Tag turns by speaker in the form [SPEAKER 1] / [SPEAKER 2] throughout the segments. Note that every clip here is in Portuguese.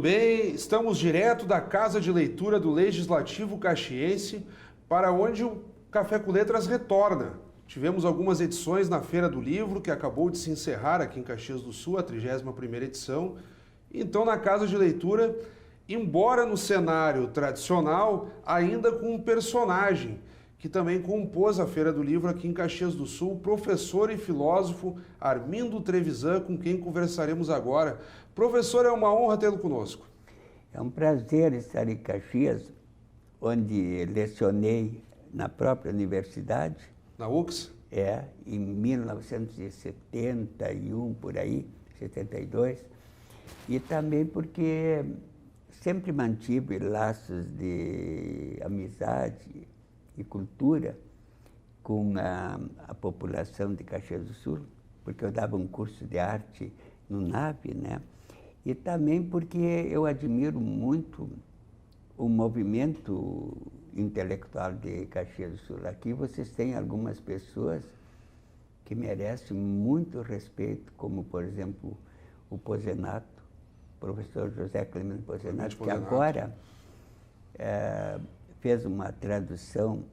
[SPEAKER 1] bem? Estamos direto da Casa de Leitura do Legislativo Caxiense, para onde o Café com Letras retorna. Tivemos algumas edições na Feira do Livro, que acabou de se encerrar aqui em Caxias do Sul, a 31ª edição. Então, na Casa de Leitura, embora no cenário tradicional, ainda com um personagem que também compôs a Feira do Livro aqui em Caxias do Sul, o professor e filósofo Armindo Trevisan, com quem conversaremos agora. Professor, é uma honra tê-lo conosco.
[SPEAKER 2] É um prazer estar em Caxias, onde lecionei na própria universidade.
[SPEAKER 1] Na UX?
[SPEAKER 2] Em 1971, por aí, 72. E também porque sempre mantive laços de amizade e cultura com a população de Caxias do Sul, porque eu dava um curso de arte no NAP, né? E também porque eu admiro muito o movimento intelectual de Caxias do Sul. Aqui vocês têm algumas pessoas que merecem muito respeito, como, por exemplo, o Pozenato, o professor José Clemente Pozenato, que agora fez uma tradução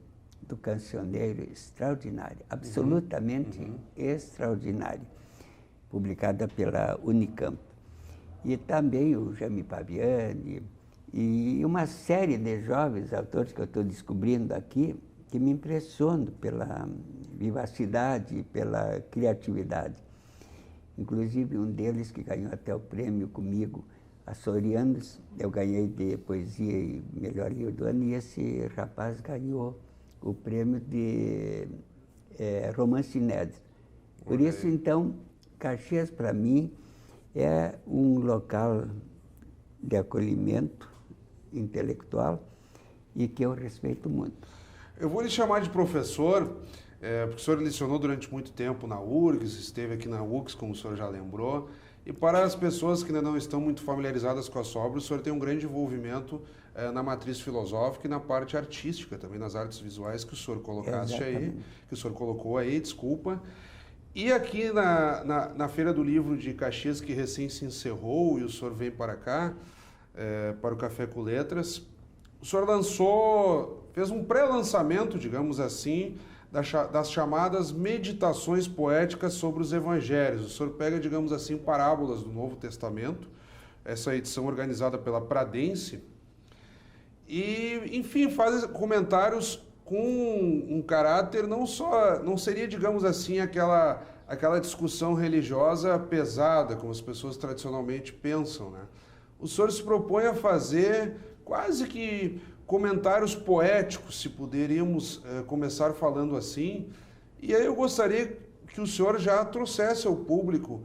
[SPEAKER 2] do cancioneiro extraordinária, absolutamente extraordinária, publicada pela Unicamp. E também o Jaime Paviani e uma série de jovens autores que eu estou descobrindo aqui, que me impressionam pela vivacidade e pela criatividade. Inclusive um deles que ganhou até o prêmio comigo, Açorianos, eu ganhei de poesia e melhor livro do ano, e esse rapaz ganhou o prêmio de romance inédito. Por isso, então, Caxias, para mim, é um local de acolhimento intelectual e que eu respeito muito.
[SPEAKER 1] Eu vou lhe chamar de professor, porque o senhor lecionou durante muito tempo na URGS, esteve aqui na UX, como o senhor já lembrou. E para as pessoas que ainda não estão muito familiarizadas com a sua obra, o senhor tem um grande envolvimento na matriz filosófica e na parte artística, também nas artes visuais que o senhor colocaste aí, que o senhor colocou aí, desculpa. E aqui na Feira do Livro de Caxias, que recém se encerrou, e o senhor vem para cá, para o Café com Letras, o senhor fez um pré-lançamento, digamos assim, das chamadas meditações poéticas sobre os evangelhos. O senhor pega, digamos assim, parábolas do Novo Testamento, essa edição organizada pela Pradense, e, enfim, faz comentários com um caráter não seria, digamos assim, aquela discussão religiosa pesada, como as pessoas tradicionalmente pensam, né? O senhor se propõe a fazer quase que comentários poéticos, se poderíamos começar falando assim. E aí eu gostaria que o senhor já trouxesse ao público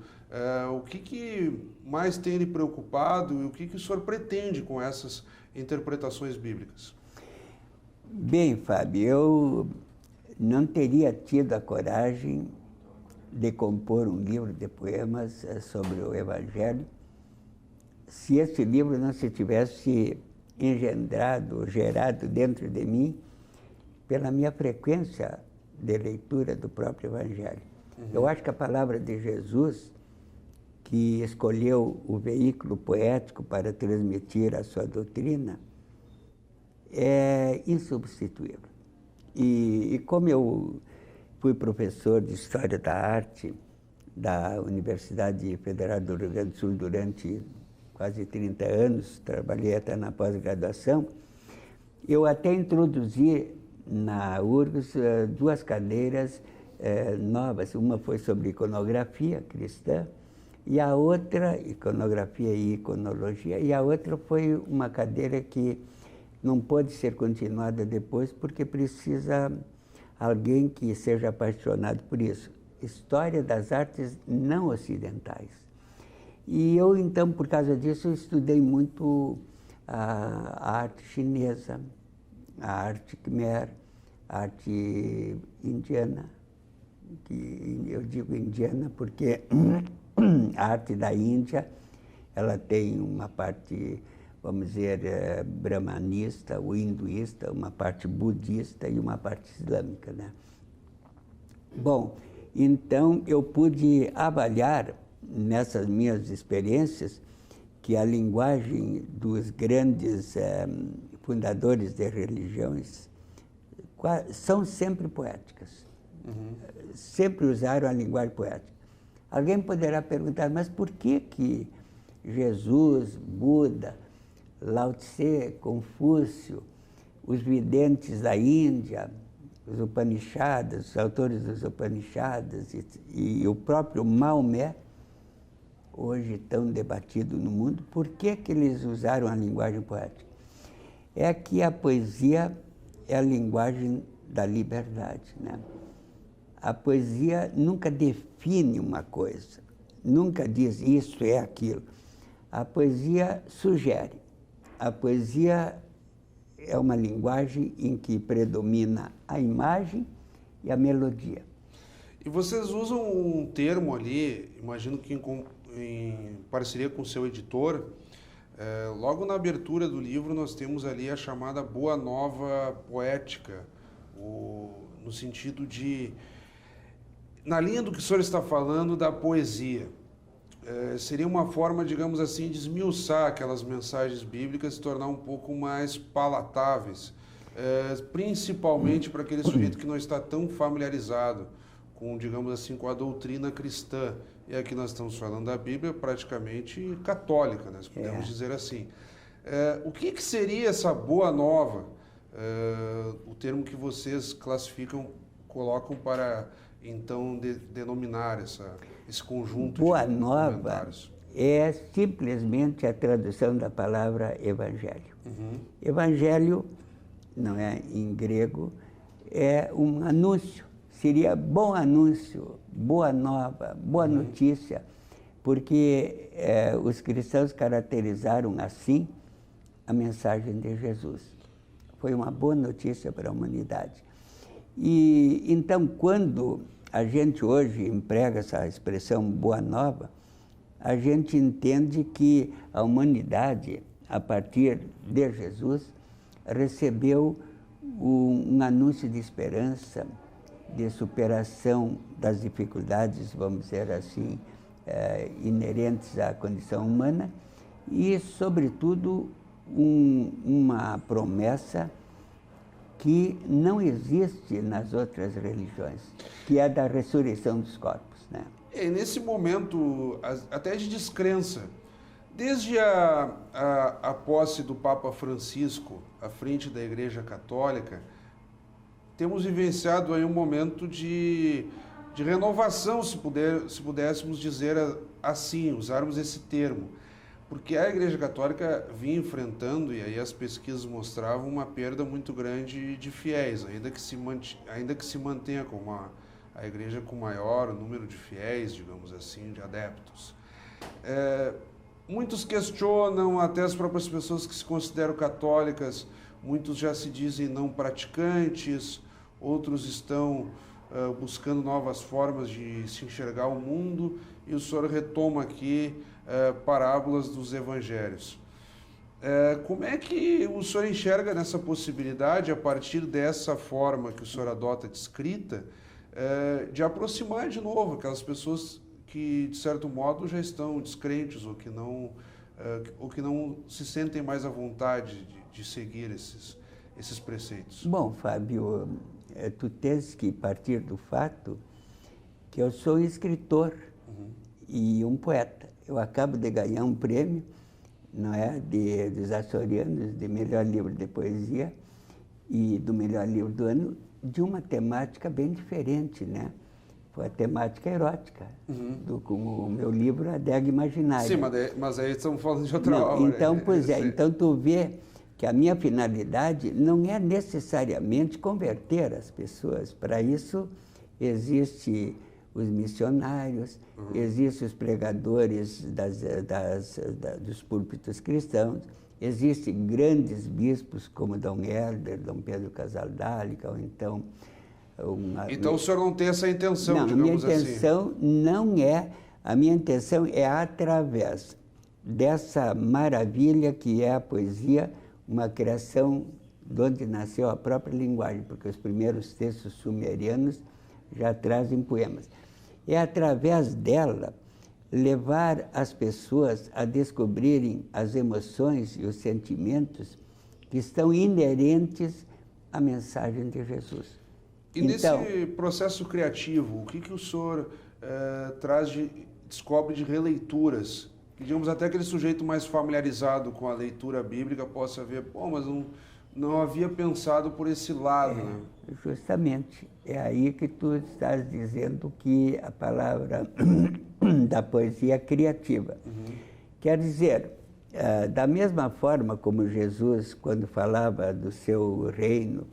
[SPEAKER 1] o que mais tem lhe preocupado e o que o senhor pretende com essas interpretações bíblicas.
[SPEAKER 2] Bem, Fábio, eu não teria tido a coragem de compor um livro de poemas sobre o Evangelho se esse livro não se tivesse engendrado, gerado dentro de mim pela minha frequência de leitura do próprio Evangelho. Eu acho que a palavra de Jesus, que escolheu o veículo poético para transmitir a sua doutrina, é insubstituível. E como eu fui professor de História da Arte da Universidade Federal do Rio Grande do Sul durante quase 30 anos, trabalhei até na pós-graduação, eu até introduzi na URGS duas cadeiras novas. Uma foi sobre iconografia cristã, e a outra, iconografia e iconologia, e a outra foi uma cadeira que não pode ser continuada depois, porque precisa alguém que seja apaixonado por isso. História das artes não ocidentais. E eu, então, por causa disso, eu estudei muito a arte chinesa, a arte Khmer, a arte indiana, que eu digo indiana porque a arte da Índia, ela tem uma parte, vamos dizer, brahmanista, ou hinduísta, uma parte budista e uma parte islâmica, né? Bom, então eu pude avaliar nessas minhas experiências que a linguagem dos grandes fundadores de religiões são sempre poéticas. Sempre usaram a linguagem poética. Alguém poderá perguntar, mas por que Jesus, Buda, Lao Tse, Confúcio, os videntes da Índia, os Upanishads, os autores dos Upanishads e o próprio Maomé, hoje tão debatido no mundo, por que eles usaram a linguagem poética? É que a poesia é a linguagem da liberdade, né? A poesia nunca define uma coisa, nunca diz isso é aquilo. A poesia sugere. A poesia é uma linguagem em que predomina a imagem e a melodia.
[SPEAKER 1] E vocês usam um termo ali, imagino que em parceria com o seu editor, logo na abertura do livro nós temos ali a chamada Boa Nova Poética, no sentido de, na linha do que o senhor está falando da poesia, seria uma forma, digamos assim, de esmiuçar aquelas mensagens bíblicas e tornar um pouco mais palatáveis, principalmente para aquele sujeito que não está tão familiarizado com, digamos assim, com a doutrina cristã. E aqui nós estamos falando da Bíblia praticamente católica, né, se podemos dizer assim. O que seria essa boa nova, o termo que vocês classificam, colocam para, então, denominar esse conjunto
[SPEAKER 2] boa
[SPEAKER 1] de
[SPEAKER 2] nova é simplesmente a tradução da palavra evangelho. Evangelho, não é em grego, é um anúncio. Seria bom anúncio, boa nova, boa notícia, porque os cristãos caracterizaram assim a mensagem de Jesus. Foi uma boa notícia para a humanidade. E então, quando a gente hoje emprega essa expressão boa nova, a gente entende que a humanidade, a partir de Jesus, recebeu um anúncio de esperança, de superação das dificuldades, vamos dizer assim, inerentes à condição humana e, sobretudo, uma promessa que não existe nas outras religiões, que é da ressurreição dos corpos, né?
[SPEAKER 1] Nesse momento, até de descrença, desde a posse do Papa Francisco à frente da Igreja Católica, temos vivenciado aí um momento de renovação, se pudéssemos dizer assim, usarmos esse termo. Porque a Igreja Católica vinha enfrentando, e aí as pesquisas mostravam, uma perda muito grande de fiéis, ainda que se mantenha como a Igreja com maior número de fiéis, digamos assim, de adeptos. Muitos questionam, até as próprias pessoas que se consideram católicas, muitos já se dizem não praticantes, outros estão buscando novas formas de se enxergar o mundo, e o senhor retoma aqui parábolas dos evangelhos. Como é que o senhor enxerga nessa possibilidade, a partir dessa forma que o senhor adota de escrita, de aproximar de novo aquelas pessoas que, de certo modo, já estão descrentes ou que não se sentem mais à vontade de seguir esses preceitos?
[SPEAKER 2] Bom, Fábio, tu tens que partir do fato que eu sou um escritor e um poeta. Eu acabo de ganhar um prêmio, não é, dos açorianos de melhor livro de poesia e do melhor livro do ano, de uma temática bem diferente, né? Foi a temática erótica, com o meu livro A Adega Imaginária.
[SPEAKER 1] Sim, mas aí estamos falando de outra obra.
[SPEAKER 2] Então, pois é, então tu vê que a minha finalidade não é necessariamente converter as pessoas. Para isso, existem os missionários, existem os pregadores dos púlpitos cristãos, existem grandes bispos como Dom Helder, Dom Pedro Casaldálica, ou então...
[SPEAKER 1] Então o senhor não tem essa intenção,
[SPEAKER 2] não,
[SPEAKER 1] digamos assim?
[SPEAKER 2] A minha intenção é, através dessa maravilha que é a poesia, uma criação de onde nasceu a própria linguagem, porque os primeiros textos sumerianos já trazem poemas. É através dela levar as pessoas a descobrirem as emoções e os sentimentos que estão inerentes à mensagem de Jesus.
[SPEAKER 1] E então, nesse processo criativo, o que o senhor descobre de releituras? Digamos, até aquele sujeito mais familiarizado com a leitura bíblica possa ver, pô, mas não havia pensado por esse lado, né?
[SPEAKER 2] Justamente, é aí que tu estás dizendo que a palavra da poesia é criativa. Quer dizer, da mesma forma como Jesus, quando falava do seu reino,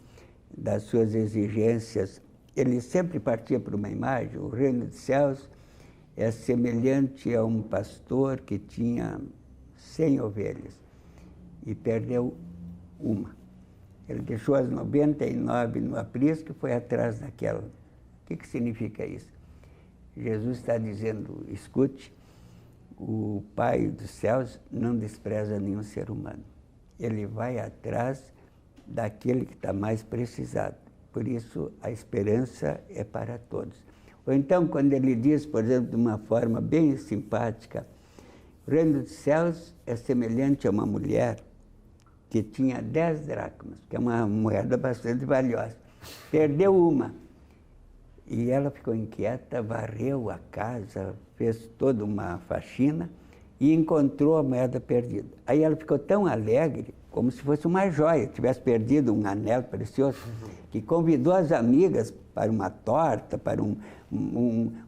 [SPEAKER 2] das suas exigências, ele sempre partia para uma imagem. O reino dos céus é semelhante a um pastor que tinha 100 ovelhas e perdeu uma. Ele deixou as 99 no aprisco e foi atrás daquela. O que significa isso? Jesus está dizendo, escute, o Pai dos céus não despreza nenhum ser humano. Ele vai atrás daquele que está mais precisado. Por isso, a esperança é para todos. Ou então, quando ele diz, por exemplo, de uma forma bem simpática, o reino dos céus é semelhante a uma mulher que tinha 10 dracmas, que é uma moeda bastante valiosa. Perdeu uma. E ela ficou inquieta, varreu a casa, fez toda uma faxina e encontrou a moeda perdida. Aí ela ficou tão alegre, como se fosse uma joia, tivesse perdido um anel precioso, que convidou as amigas para uma torta, para um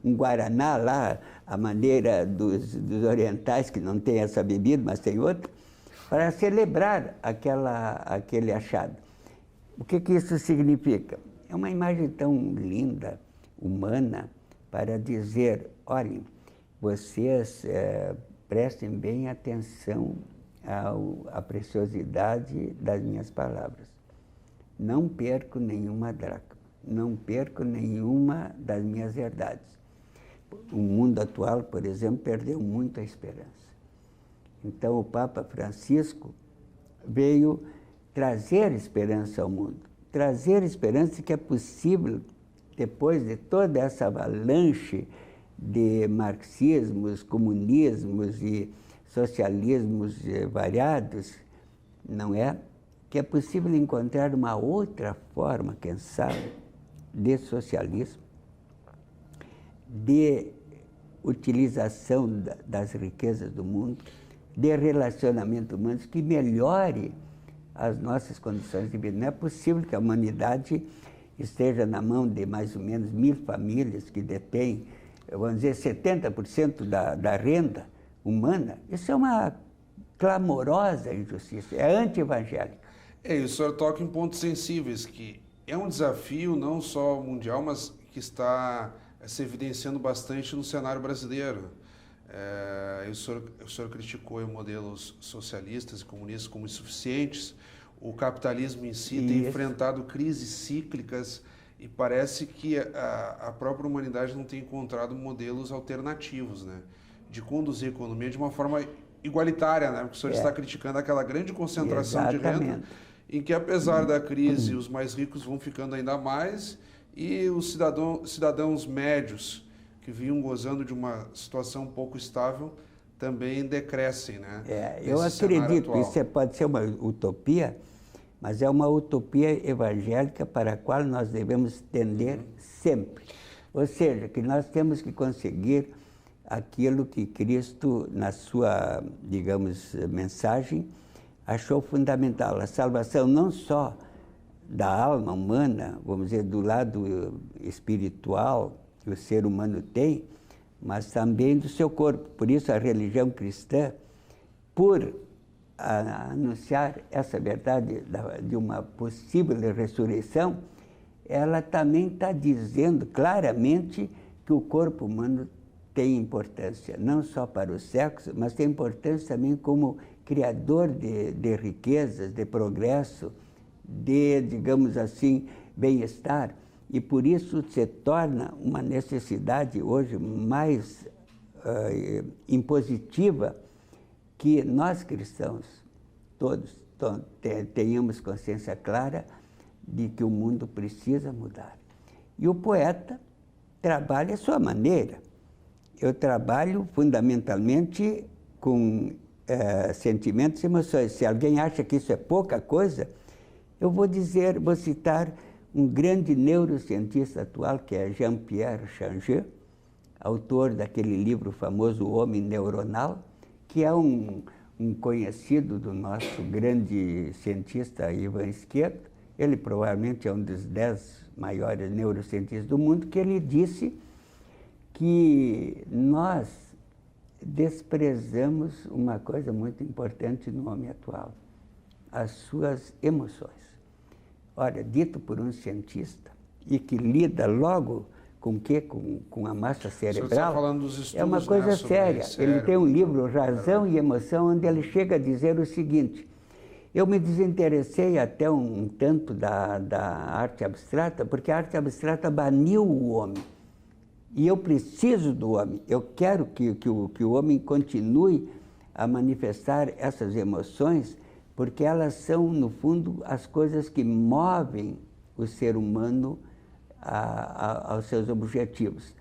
[SPEAKER 2] guaraná lá, a maneira dos orientais, que não tem essa bebida, mas tem outra, para celebrar aquele achado. O que isso significa? É uma imagem tão linda, humana, para dizer, olhem, vocês prestem bem atenção à preciosidade das minhas palavras. Não perco nenhuma dracma, não perco nenhuma das minhas verdades. O mundo atual, por exemplo, perdeu muito a esperança. Então, o Papa Francisco veio trazer esperança ao mundo, trazer esperança que é possível, depois de toda essa avalanche de marxismos, comunismos e socialismos variados, não é? Que é possível encontrar uma outra forma, quem sabe, de socialismo, de utilização das riquezas do mundo, de relacionamento humano que melhore as nossas condições de vida. Não é possível que a humanidade esteja na mão de mais ou menos 1000 famílias que detêm, vamos dizer, 70% da renda humana. Isso é uma clamorosa injustiça, é anti-evangélica.
[SPEAKER 1] E o senhor toca em pontos sensíveis, que é um desafio não só mundial, mas que está se evidenciando bastante no cenário brasileiro. O senhor criticou modelos socialistas e comunistas como insuficientes. O capitalismo em si tem enfrentado crises cíclicas e parece que a própria humanidade não tem encontrado modelos alternativos, né, de conduzir a economia de uma forma igualitária, né, porque o senhor está criticando aquela grande concentração de renda, em que, apesar da crise, os mais ricos vão ficando ainda mais e os cidadãos médios, que vinham gozando de uma situação um pouco estável, também decrescem, né?
[SPEAKER 2] Eu acredito, isso pode ser uma utopia, mas é uma utopia evangélica para a qual nós devemos tender sempre. Ou seja, que nós temos que conseguir aquilo que Cristo, na sua, digamos, mensagem, achou fundamental. A salvação não só da alma humana, vamos dizer, do lado espiritual, que o ser humano tem, mas também do seu corpo. Por isso a religião cristã, por anunciar essa verdade de uma possível ressurreição, ela também está dizendo claramente que o corpo humano tem importância, não só para o sexo, mas tem importância também como criador de riquezas, de progresso, de, digamos assim, bem-estar. E por isso se torna uma necessidade hoje mais impositiva que nós cristãos, todos, tenhamos consciência clara de que o mundo precisa mudar. E o poeta trabalha a sua maneira. Eu trabalho fundamentalmente com sentimentos e emoções. Se alguém acha que isso é pouca coisa, eu vou citar um grande neurocientista atual, que é Jean-Pierre Changeux, autor daquele livro famoso O Homem Neuronal, que é um conhecido do nosso grande cientista Ivan Schiato. Ele provavelmente é um dos 10 maiores neurocientistas do mundo, que ele disse que nós desprezamos uma coisa muito importante no homem atual, as suas emoções. Olha, dito por um cientista, e que lida logo com o quê? Com a massa cerebral.
[SPEAKER 1] O senhor está falando dos estudos,
[SPEAKER 2] é uma coisa,
[SPEAKER 1] né,
[SPEAKER 2] séria. Ele tem um livro, Razão e Emoção, onde ele chega a dizer o seguinte: eu me desinteressei até um tanto da arte abstrata, porque a arte abstrata baniu o homem. E eu preciso do homem. Eu quero que o homem continue a manifestar essas emoções, porque elas são, no fundo, as coisas que movem o ser humano aos seus objetivos.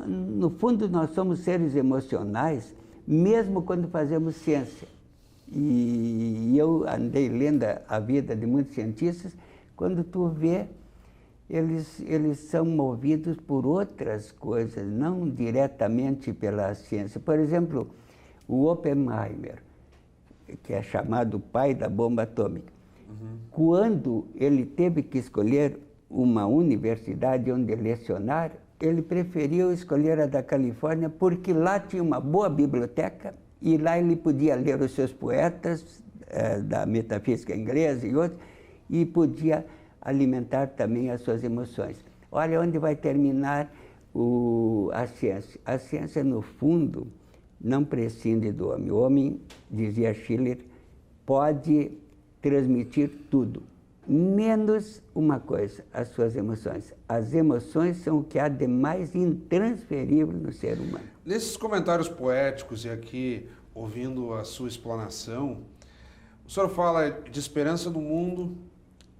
[SPEAKER 2] No fundo, nós somos seres emocionais, mesmo quando fazemos ciência. E eu andei lendo a vida de muitos cientistas, quando tu vê, eles são movidos por outras coisas, não diretamente pela ciência. Por exemplo, o Oppenheimer, que é chamado o pai da bomba atômica, quando ele teve que escolher uma universidade onde lecionar, ele preferiu escolher a da Califórnia porque lá tinha uma boa biblioteca e lá ele podia ler os seus poetas da metafísica inglesa e outros, e podia alimentar também as suas emoções. Olha onde vai terminar a ciência. A ciência, no fundo, não prescinde do homem. O homem, dizia Schiller, pode transmitir tudo, menos uma coisa, as suas emoções. As emoções são o que há de mais intransferível no ser humano.
[SPEAKER 1] Nesses comentários poéticos e aqui, ouvindo a sua explanação, o senhor fala de esperança no mundo,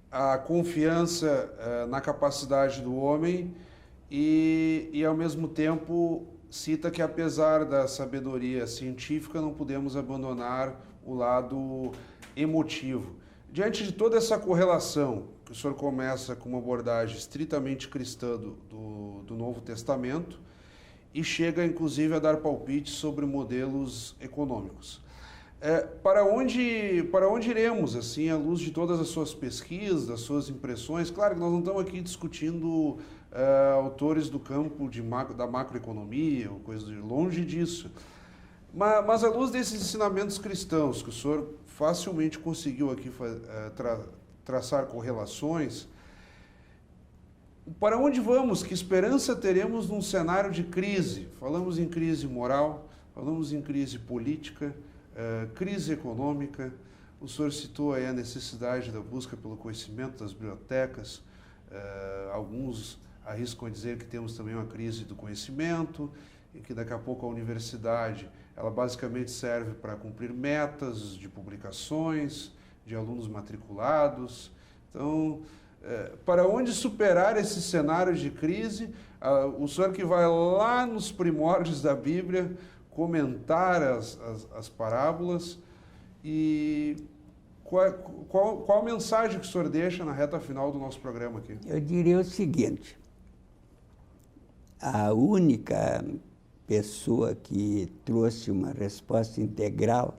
[SPEAKER 1] a confiança na capacidade do homem e, ao mesmo tempo, cita que, apesar da sabedoria científica, não podemos abandonar o lado emotivo. Diante de toda essa correlação, que o senhor começa com uma abordagem estritamente cristã do Novo Testamento e chega, inclusive, a dar palpites sobre modelos econômicos. Para onde iremos, assim, à luz de todas as suas pesquisas, das suas impressões? Claro que nós não estamos aqui discutindo autores do campo da macroeconomia, ou coisa de longe disso. Mas à luz desses ensinamentos cristãos, que o senhor facilmente conseguiu aqui traçar correlações, para onde vamos? Que esperança teremos num cenário de crise? Falamos em crise moral, falamos em crise política, crise econômica. O senhor citou aí a necessidade da busca pelo conhecimento das bibliotecas. Alguns arriscam a dizer que temos também uma crise do conhecimento e que daqui a pouco a universidade, ela basicamente serve para cumprir metas de publicações, de alunos matriculados. Então, para onde superar esse cenário de crise? O senhor que vai lá nos primórdios da Bíblia comentar as parábolas, e qual a mensagem que o senhor deixa na reta final do nosso programa aqui?
[SPEAKER 2] Eu diria o seguinte: a única pessoa que trouxe uma resposta integral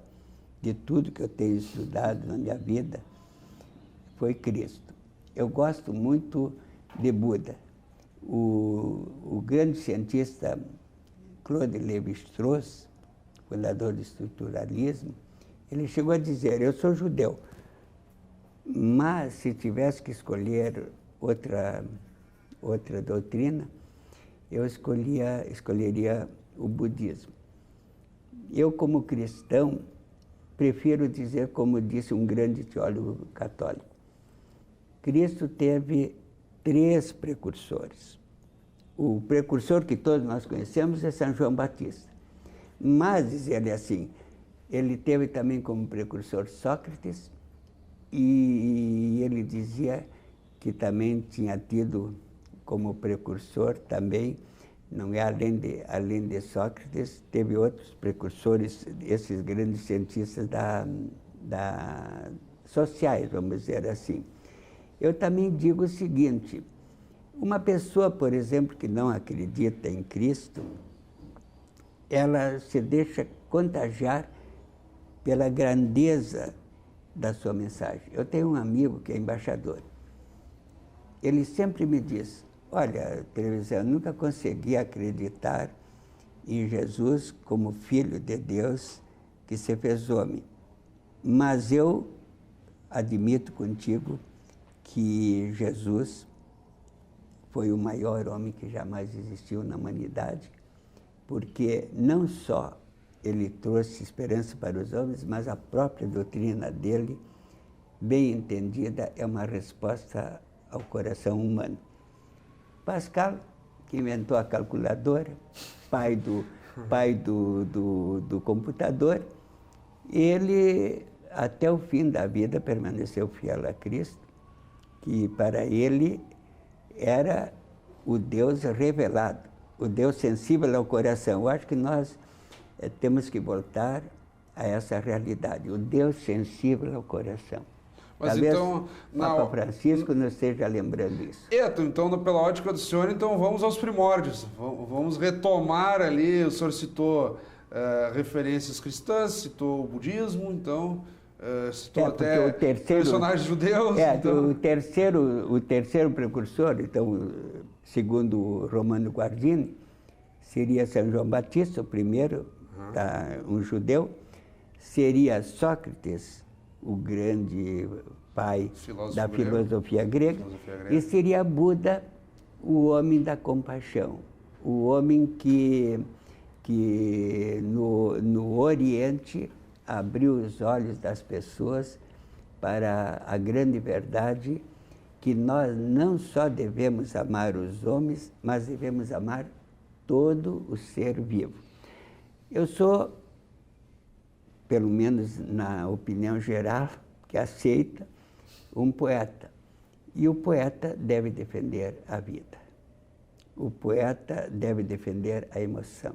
[SPEAKER 2] de tudo que eu tenho estudado na minha vida foi Cristo. Eu gosto muito de Buda. O grande cientista Claude Lévi-Strauss, fundador do estruturalismo, ele chegou a dizer: eu sou judeu, mas se tivesse que escolher outra doutrina, eu escolheria o budismo. Eu, como cristão, prefiro dizer, como disse um grande teólogo católico, Cristo teve 3 precursores. O precursor que todos nós conhecemos é São João Batista. Mas, diz ele assim, ele teve também como precursor Sócrates, e ele dizia que também tinha tido como precursor também Não é além de Sócrates, teve outros precursores, esses grandes cientistas sociais, vamos dizer assim. Eu também digo o seguinte, uma pessoa, por exemplo, que não acredita em Cristo, ela se deixa contagiar pela grandeza da sua mensagem. Eu tenho um amigo que é embaixador. Ele sempre me diz, olha, televisão, eu nunca consegui acreditar em Jesus como Filho de Deus que se fez homem. Mas eu admito contigo que Jesus foi o maior homem que jamais existiu na humanidade, porque não só ele trouxe esperança para os homens, mas a própria doutrina dele, bem entendida, é uma resposta ao coração humano. Pascal, que inventou a calculadora, pai do computador, ele, até o fim da vida, permaneceu fiel a Cristo, que para ele era o Deus revelado, o Deus sensível ao coração. Eu acho que nós temos que voltar a essa realidade, o Deus sensível ao coração.
[SPEAKER 1] Mas
[SPEAKER 2] talvez
[SPEAKER 1] então,
[SPEAKER 2] Papa Francisco não esteja lembrando isso.
[SPEAKER 1] Então, pela ótica do senhor, então vamos aos primórdios. Vamos retomar ali, o senhor citou referências cristãs, citou o budismo, então citou até personagens judeus.
[SPEAKER 2] Então... o terceiro precursor, então, segundo Romano Guardini, seria São João Batista, o primeiro, um judeu, seria Sócrates, o grande pai da filosofia grega, e seria Buda, o homem da compaixão, o homem que no Oriente abriu os olhos das pessoas para a grande verdade que nós não só devemos amar os homens, mas devemos amar todo o ser vivo. Eu sou, pelo menos na opinião geral, que aceita, um poeta. E o poeta deve defender a vida. O poeta deve defender a emoção.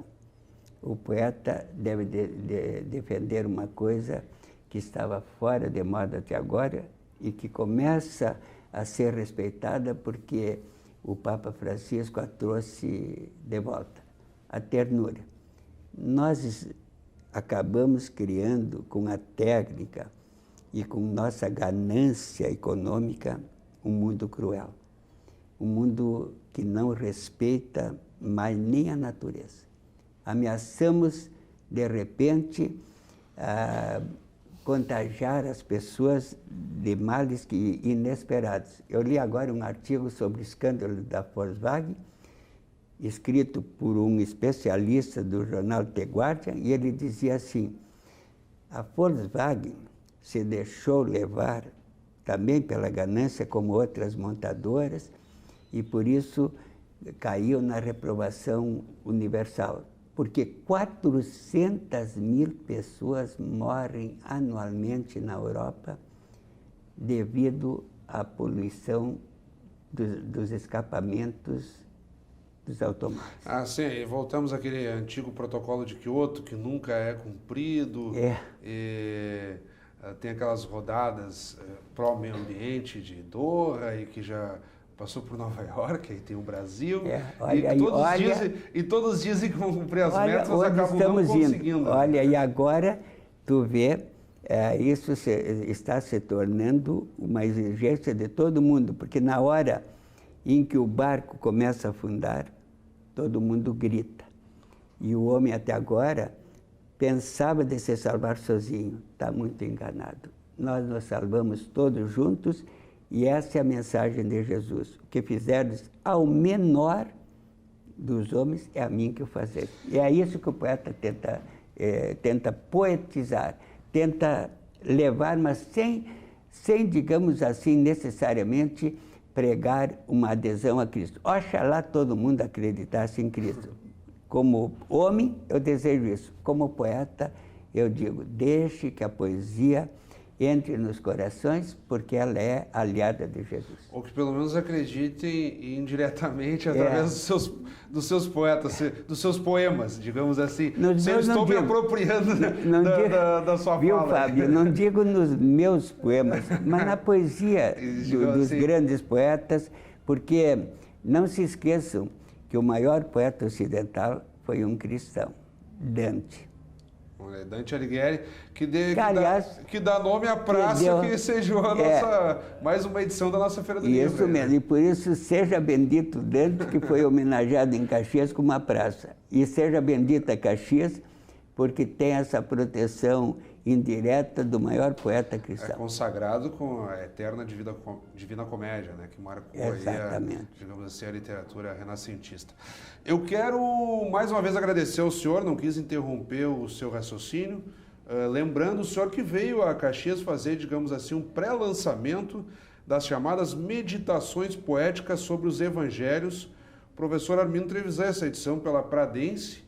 [SPEAKER 2] O poeta deve defender uma coisa que estava fora de moda até agora e que começa a ser respeitada porque o Papa Francisco a trouxe de volta, a ternura. Nós acabamos criando com a técnica e com nossa ganância econômica um mundo cruel, um mundo que não respeita mais nem a natureza. Ameaçamos, de repente, contagiar as pessoas de males inesperados. Eu li agora um artigo sobre o escândalo da Volkswagen, escrito por um especialista do jornal The Guardian, e ele dizia assim, a Volkswagen se deixou levar também pela ganância como outras montadoras e por isso caiu na reprovação universal, porque 400 mil pessoas morrem anualmente na Europa devido à poluição dos escapamentos dos automóveis.
[SPEAKER 1] Ah, sim, e voltamos àquele antigo protocolo de Kyoto, que nunca é cumprido. Tem aquelas rodadas pró-meio ambiente de Doha, e que já passou por Nova York, aí tem o Brasil, e todos dizem que vão cumprir as metas, mas acabam não conseguindo.
[SPEAKER 2] Olha, e agora tu vê, isso está se tornando uma exigência de todo mundo, porque na hora em que o barco começa a afundar, todo mundo grita. E o homem até agora pensava de se salvar sozinho. Está muito enganado. Nós nos salvamos todos juntos e essa é a mensagem de Jesus. O que fizerdes ao menor dos homens é a mim que o fazeis. E é isso que o poeta tenta poetizar, tenta levar, mas sem, digamos assim, necessariamente pregar uma adesão a Cristo. Oxalá todo mundo acreditasse em Cristo. Como homem, eu desejo isso. Como poeta, eu digo, deixe que a poesia entre nos corações, porque ela é aliada de Jesus.
[SPEAKER 1] Ou que pelo menos acreditem indiretamente através dos seus poetas, dos seus poemas, digamos assim. Se eu estou me apropriando da sua
[SPEAKER 2] viu,
[SPEAKER 1] fala.
[SPEAKER 2] Fábio, não digo nos meus poemas, mas na poesia dos grandes poetas, porque não se esqueçam que o maior poeta ocidental foi um cristão, Dante.
[SPEAKER 1] Dante Alighieri, que dá nome à praça que sediou mais uma edição da nossa Feira do Livro.
[SPEAKER 2] Isso mesmo, e por isso seja bendito Dante, que foi homenageado em Caxias com uma praça. E seja bendita Caxias, porque tem essa proteção indireta do maior poeta cristão.
[SPEAKER 1] É consagrado com a eterna Divina Comédia, né, que marcou aí digamos assim, a literatura renascentista. Eu quero mais uma vez agradecer ao senhor, não quis interromper o seu raciocínio, lembrando o senhor que veio a Caxias fazer, digamos assim, um pré-lançamento das chamadas Meditações Poéticas sobre os Evangelhos. O professor Armindo Trevisan, essa edição pela Pradense,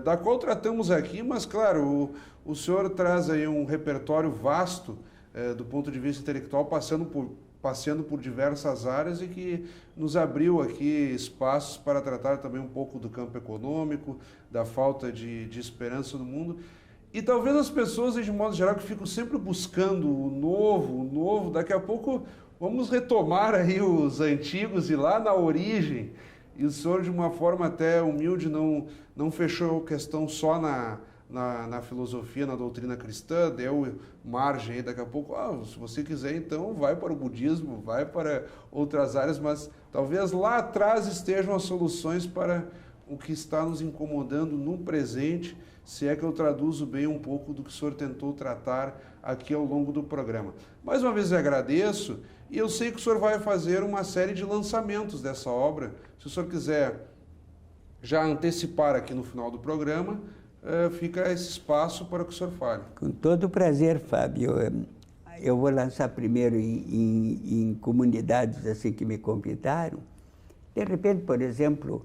[SPEAKER 1] da qual tratamos aqui, mas claro, o senhor traz aí um repertório vasto do ponto de vista intelectual, passeando por diversas áreas e que nos abriu aqui espaços para tratar também um pouco do campo econômico, da falta de esperança no mundo. E talvez as pessoas, de modo geral, que ficam sempre buscando o novo, daqui a pouco vamos retomar aí os antigos e lá na origem. E o senhor, de uma forma até humilde, não fechou a questão só na filosofia, na doutrina cristã, deu margem aí daqui a pouco. Se você quiser, então, vai para o budismo, vai para outras áreas, mas talvez lá atrás estejam as soluções para o que está nos incomodando no presente, se é que eu traduzo bem um pouco do que o senhor tentou tratar aqui ao longo do programa. Mais uma vez eu agradeço, e eu sei que o senhor vai fazer uma série de lançamentos dessa obra. Se o senhor quiser já antecipar aqui no final do programa, fica esse espaço para que o senhor fale.
[SPEAKER 2] Com todo prazer, Fábio. Eu vou lançar primeiro em comunidades assim que me convidaram. De repente, por exemplo,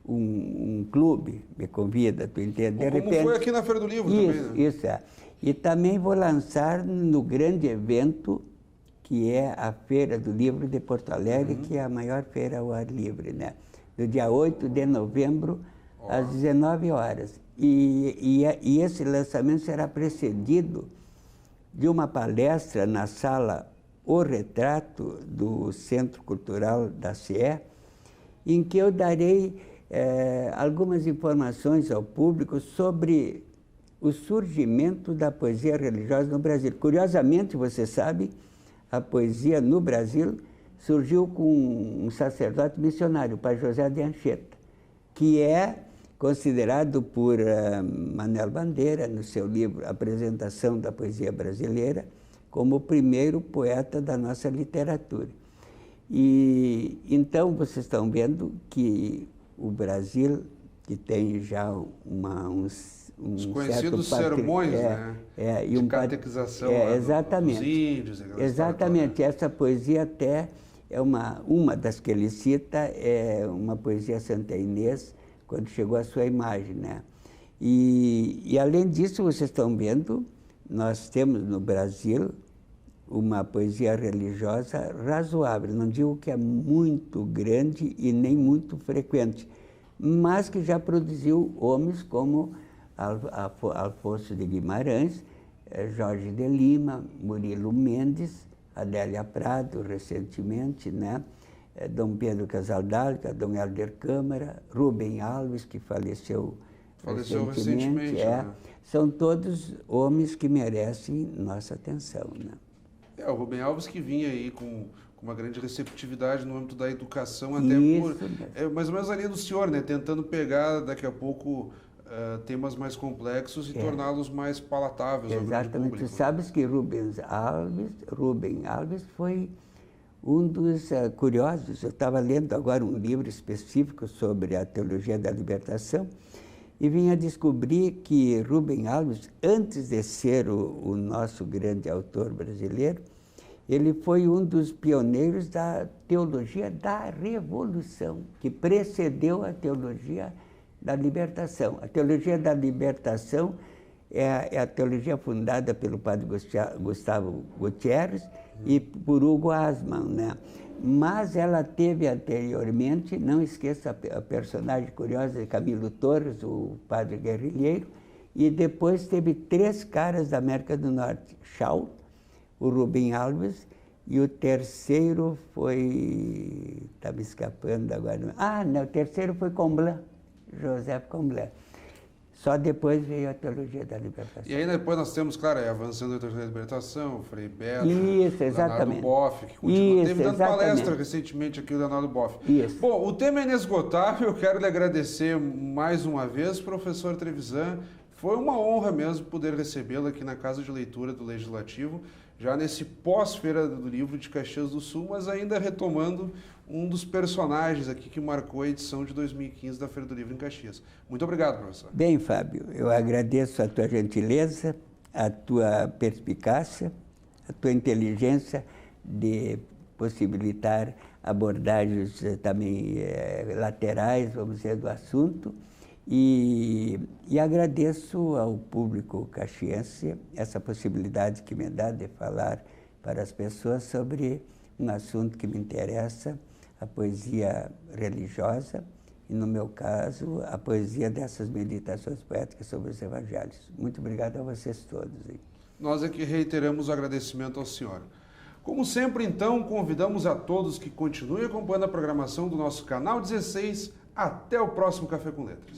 [SPEAKER 2] um clube me convida, tu entende? De repente,
[SPEAKER 1] foi aqui na Feira do Livro
[SPEAKER 2] isso,
[SPEAKER 1] também, né?
[SPEAKER 2] Isso, E também vou lançar no grande evento que é a Feira do Livro de Porto Alegre, que é a maior feira ao ar livre, né? Do dia 8 de novembro, às 19 horas. E esse lançamento será precedido de uma palestra na sala O Retrato do Centro Cultural da CIE, em que eu darei algumas informações ao público sobre o surgimento da poesia religiosa no Brasil. Curiosamente, você sabe, a poesia no Brasil surgiu com um sacerdote missionário, o Pai José de Anchieta, que é considerado por Manuel Bandeira, no seu livro Apresentação da Poesia Brasileira, como o primeiro poeta da nossa literatura. E então vocês estão vendo que o Brasil, que tem já
[SPEAKER 1] os conhecidos sermões, né?
[SPEAKER 2] De
[SPEAKER 1] catequização
[SPEAKER 2] exatamente,
[SPEAKER 1] dos índios.
[SPEAKER 2] Exatamente, essa poesia até é uma das que ele cita, é uma poesia Santa Inês, quando chegou a sua imagem, né? E além disso, vocês estão vendo, nós temos no Brasil uma poesia religiosa razoável, não digo que é muito grande e nem muito frequente, mas que já produziu homens como Afonso de Guimarães, Jorge de Lima, Murilo Mendes, Adélia Prado, recentemente, né? Dom Pedro Casaldáliga, Dom Helder Câmara, Rubem Alves, que faleceu recentemente.
[SPEAKER 1] Né?
[SPEAKER 2] São todos homens que merecem nossa atenção, né?
[SPEAKER 1] O Rubem Alves que vinha aí com uma grande receptividade no âmbito da educação, até mais ou menos a linha do senhor, né? Tentando pegar daqui a pouco temas mais complexos e torná-los mais palatáveis.
[SPEAKER 2] Exatamente. Tu sabes que Rubem Alves foi um dos curiosos. Eu estava lendo agora um livro específico sobre a teologia da libertação e vim a descobrir que Rubem Alves, antes de ser o nosso grande autor brasileiro, ele foi um dos pioneiros da teologia da Revolução, que precedeu a teologia da libertação. A teologia da libertação é a teologia fundada pelo padre Gustavo Gutierrez e por Hugo Asman, né? Mas ela teve anteriormente, não esqueça a personagem curiosa de Camilo Torres, o padre guerrilheiro, e depois teve 3 caras da América do Norte, Shaw, o Rubem Alves, e o terceiro foi... está me escapando agora. Não, o terceiro foi Comblan, José Comblan. Só depois veio a Teologia da Libertação.
[SPEAKER 1] E aí depois nós temos, claro, Avançando a Teologia da Libertação, Frei Beto,
[SPEAKER 2] isso, exatamente.
[SPEAKER 1] Leonardo Boff, que continua,
[SPEAKER 2] isso,
[SPEAKER 1] teve dando
[SPEAKER 2] exatamente.
[SPEAKER 1] palestra recentemente aqui o Leonardo Boff.
[SPEAKER 2] Isso.
[SPEAKER 1] Bom, o tema é inesgotável, eu quero lhe agradecer mais uma vez, professor Trevisan. Foi uma honra mesmo poder recebê-lo aqui na Casa de Leitura do Legislativo, já nesse pós-feira do livro de Caxias do Sul, mas ainda retomando um dos personagens aqui que marcou a edição de 2015 da Feira do Livro em Caxias. Muito obrigado, professor.
[SPEAKER 2] Bem, Fábio, eu agradeço a tua gentileza, a tua perspicácia, a tua inteligência de possibilitar abordagens também laterais, vamos dizer, do assunto. E agradeço ao público caxiense essa possibilidade que me dá de falar para as pessoas sobre um assunto que me interessa, a poesia religiosa e, no meu caso, a poesia dessas meditações poéticas sobre os evangelhos. Muito obrigado a vocês todos.
[SPEAKER 1] Nós aqui reiteramos o agradecimento ao senhor. Como sempre, então, convidamos a todos que continuem acompanhando a programação do nosso canal 16. Até o próximo Café com Letras.